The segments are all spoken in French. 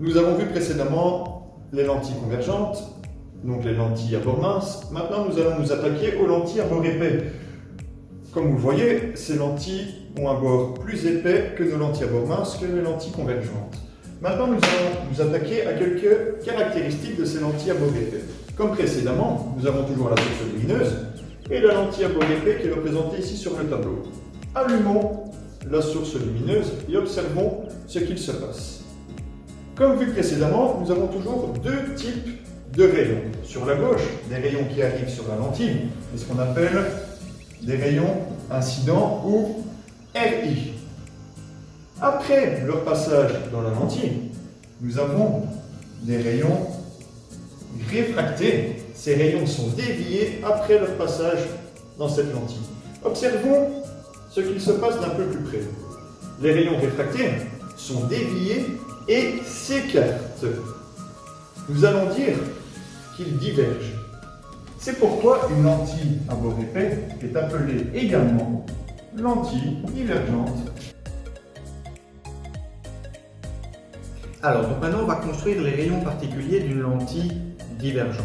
Nous avons vu précédemment les lentilles convergentes, donc les lentilles à bord mince. Maintenant, nous allons nous attaquer aux lentilles à bord épais. Comme vous le voyez, ces lentilles ont un bord plus épais que nos lentilles à bord mince, que les lentilles convergentes. Maintenant, nous allons nous attaquer à quelques caractéristiques de ces lentilles à bord épais. Comme précédemment, nous avons toujours la source lumineuse et la lentille à bord épais qui est représentée ici sur le tableau. Allumons la source lumineuse et observons ce qu'il se passe. Comme vu précédemment, nous avons toujours deux types de rayons. Sur la gauche, des rayons qui arrivent sur la lentille, c'est ce qu'on appelle des rayons incidents ou RI. Après leur passage dans la lentille, nous avons des rayons réfractés. Ces rayons sont déviés après leur passage dans cette lentille. Observons ce qu'il se passe d'un peu plus près. Les rayons réfractés sont déviés et s'écartent. Nous allons dire qu'ils divergent. C'est pourquoi une lentille à bord épais est appelée également lentille divergente. Alors, donc maintenant, on va construire les rayons particuliers d'une lentille divergente.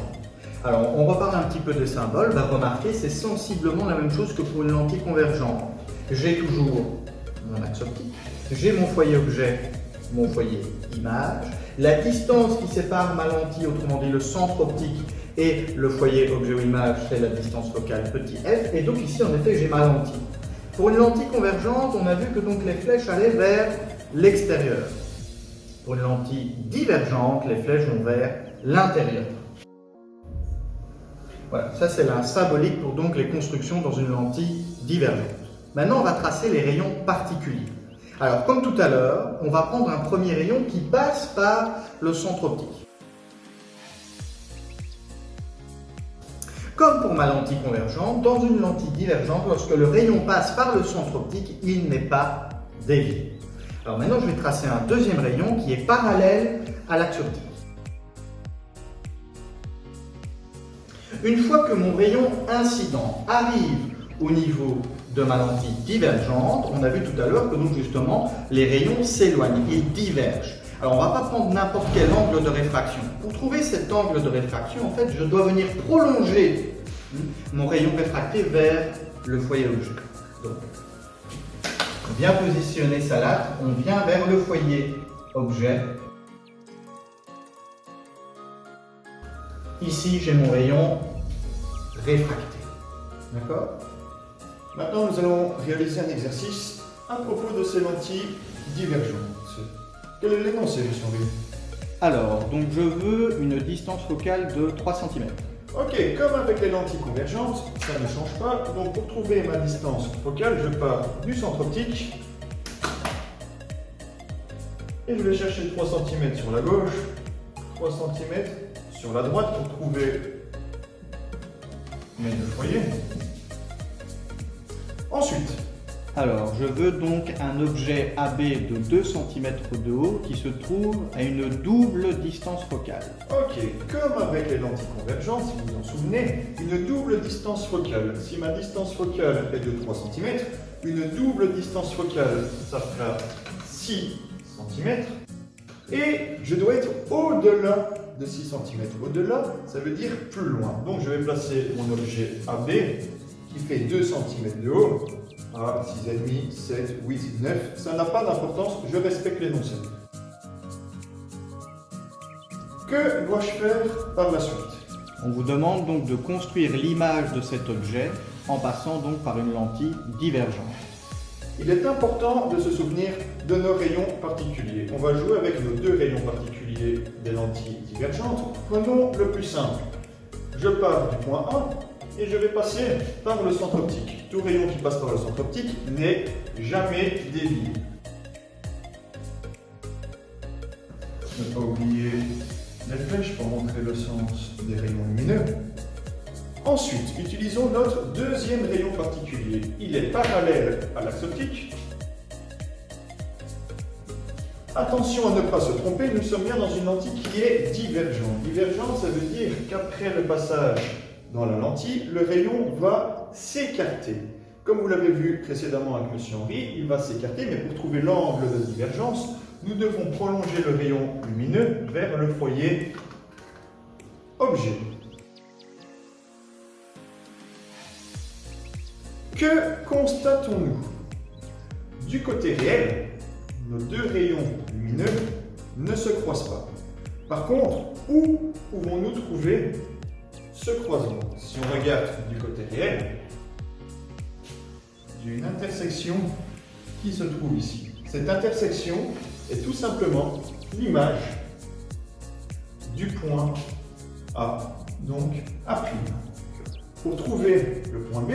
Alors, on reparle un petit peu des symboles. Remarquez, c'est sensiblement la même chose que pour une lentille convergente. J'ai toujours mon axe optique, j'ai mon foyer objet, mon foyer image, la distance qui sépare ma lentille, autrement dit le centre optique, et le foyer objet ou image, c'est la distance focale petit f, et donc ici en effet j'ai ma lentille. Pour une lentille convergente, on a vu que donc les flèches allaient vers l'extérieur. Pour une lentille divergente, les flèches vont vers l'intérieur. Voilà, ça c'est la symbolique pour donc les constructions dans une lentille divergente. Maintenant, on va tracer les rayons particuliers. Alors, comme tout à l'heure, on va prendre un premier rayon qui passe par le centre optique. Comme pour ma lentille convergente, dans une lentille divergente, lorsque le rayon passe par le centre optique, il n'est pas dévié. Alors maintenant, je vais tracer un deuxième rayon qui est parallèle à l'axe optique. Une fois que mon rayon incident arrive au niveau de ma lentille divergente, on a vu tout à l'heure que donc justement les rayons s'éloignent, ils divergent. Alors on ne va pas prendre n'importe quel angle de réfraction. Pour trouver cet angle de réfraction, en fait, je dois venir prolonger mon rayon réfracté vers le foyer objet. Donc, bien positionner sa latte, on vient vers le foyer objet. Ici, j'ai mon rayon réfracté. D'accord ? Maintenant, nous allons réaliser un exercice à propos de ces lentilles divergentes. Quel est l'énoncé, monsieur Henry? Alors, donc je veux une distance focale de 3 cm. Ok, comme avec les lentilles convergentes, ça ne change pas. Donc pour trouver ma distance focale, je pars du centre optique et je vais chercher 3 cm sur la gauche, 3 cm sur la droite pour trouver mes deux foyers. Ensuite, alors je veux donc un objet AB de 2 cm de haut qui se trouve à une double distance focale. ok, comme avec les lentilles convergentes, si vous vous en souvenez, une double distance focale. Si ma distance focale est de 3 cm, une double distance focale, ça fera 6 cm. Et je dois être au-delà de 6 cm. Au-delà, ça veut dire plus loin. Donc je vais placer mon objet AB qui fait 2 cm de haut à 6,5, 7, 8, 9. Ça n'a pas d'importance, je respecte l'énoncé. Que dois-je faire par la suite? On vous demande donc de construire l'image de cet objet en passant donc par une lentille divergente. Il est important de se souvenir de nos rayons particuliers. On va jouer avec nos deux rayons particuliers des lentilles divergentes. Prenons le plus simple. Je pars du point A et je vais passer par le centre optique. Tout rayon qui passe par le centre optique n'est jamais dévié. Ne pas oublier les flèches pour montrer le sens des rayons lumineux. Ensuite, utilisons notre deuxième rayon particulier. Il est parallèle à l'axe optique. Attention à ne pas se tromper, nous sommes bien dans une lentille qui est divergente. Divergente, ça veut dire qu'après le passage dans la lentille, le rayon va s'écarter. Comme vous l'avez vu précédemment avec M. Henry, il va s'écarter, mais pour trouver l'angle de divergence, nous devons prolonger le rayon lumineux vers le foyer objet. Que constatons-nous? Du côté réel, nos deux rayons lumineux ne se croisent pas. Par contre, où pouvons-nous trouver ce croisement? Si on regarde du côté réel, il y a une intersection qui se trouve ici. Cette intersection est tout simplement l'image du point A, donc A'. Pour trouver le point B,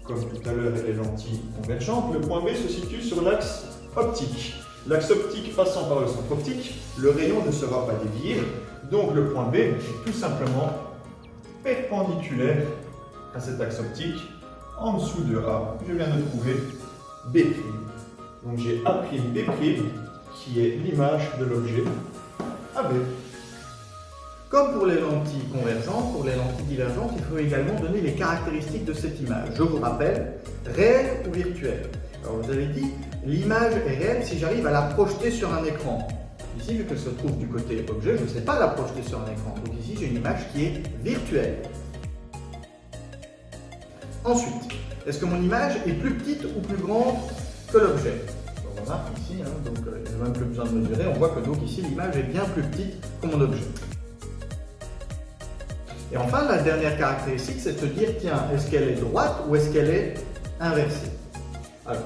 comme tout à l'heure et les lentilles convergentes, le point B se situe sur l'axe optique. L'axe optique passant par le centre optique, le rayon ne sera pas dévié, donc le point B est tout simplement perpendiculaire à cet axe optique. En dessous de A, je viens de trouver B'. Donc j'ai A'B' qui est l'image de l'objet AB. Comme pour les lentilles convergentes, pour les lentilles divergentes, il faut également donner les caractéristiques de cette image. Je vous rappelle, réelle ou virtuelle. Alors vous avez dit, l'image est réelle si j'arrive à la projeter sur un écran. Ici, vu qu'elle se trouve du côté objet, je ne sais pas la projeter sur un écran. Donc ici, j'ai une image qui est virtuelle. Ensuite, est-ce que mon image est plus petite ou plus grande que l'objet? On remarque ici, donc il n'y a même plus besoin de mesurer, on voit que donc ici l'image est bien plus petite que mon objet. Et enfin, la dernière caractéristique, c'est de se dire, tiens, est-ce qu'elle est droite ou est-ce qu'elle est inversée? Alors,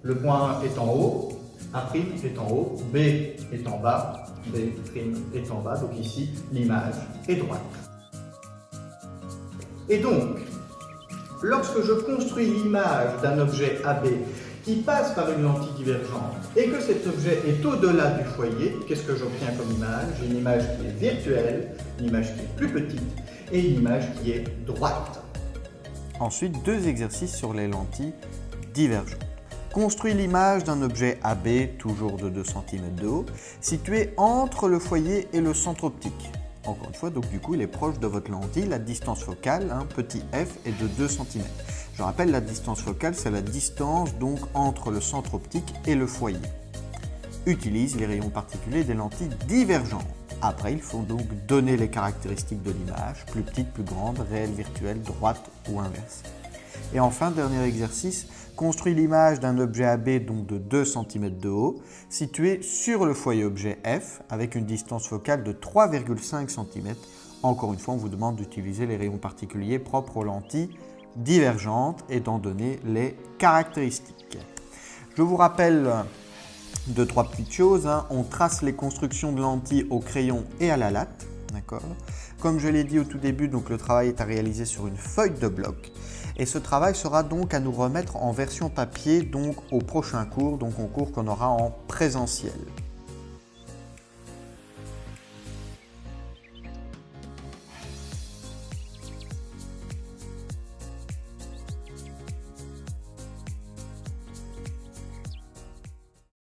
le point A est en haut, A' est en haut, B est en bas, B' est en bas, donc ici l'image est droite. Et donc, lorsque je construis l'image d'un objet AB qui passe par une lentille divergente et que cet objet est au-delà du foyer, qu'est-ce que j'obtiens comme image? J'ai une image qui est virtuelle, une image qui est plus petite et une image qui est droite. Ensuite, deux exercices sur les lentilles divergentes. Construis l'image d'un objet AB, toujours de 2 cm de haut, situé entre le foyer et le centre optique. Encore une fois, donc du coup, il est proche de votre lentille. La distance focale, petit f, est de 2 cm. Je rappelle, la distance focale, c'est la distance donc entre le centre optique et le foyer. Utilise les rayons particuliers des lentilles divergentes. Après, il faut donc donner les caractéristiques de l'image, plus petite, plus grande, réelle, virtuelle, droite ou inverse. Et enfin, dernier exercice, construis l'image d'un objet AB donc de 2 cm de haut, situé sur le foyer objet F avec une distance focale de 3,5 cm. Encore une fois, on vous demande d'utiliser les rayons particuliers propres aux lentilles divergentes et d'en donner les caractéristiques. Je vous rappelle 2-3 petites choses. On trace les constructions de lentilles au crayon et à la latte. Comme je l'ai dit au tout début, donc le travail est à réaliser sur une feuille de bloc. Et ce travail sera donc à nous remettre en version papier donc au prochain cours, donc au cours qu'on aura en présentiel.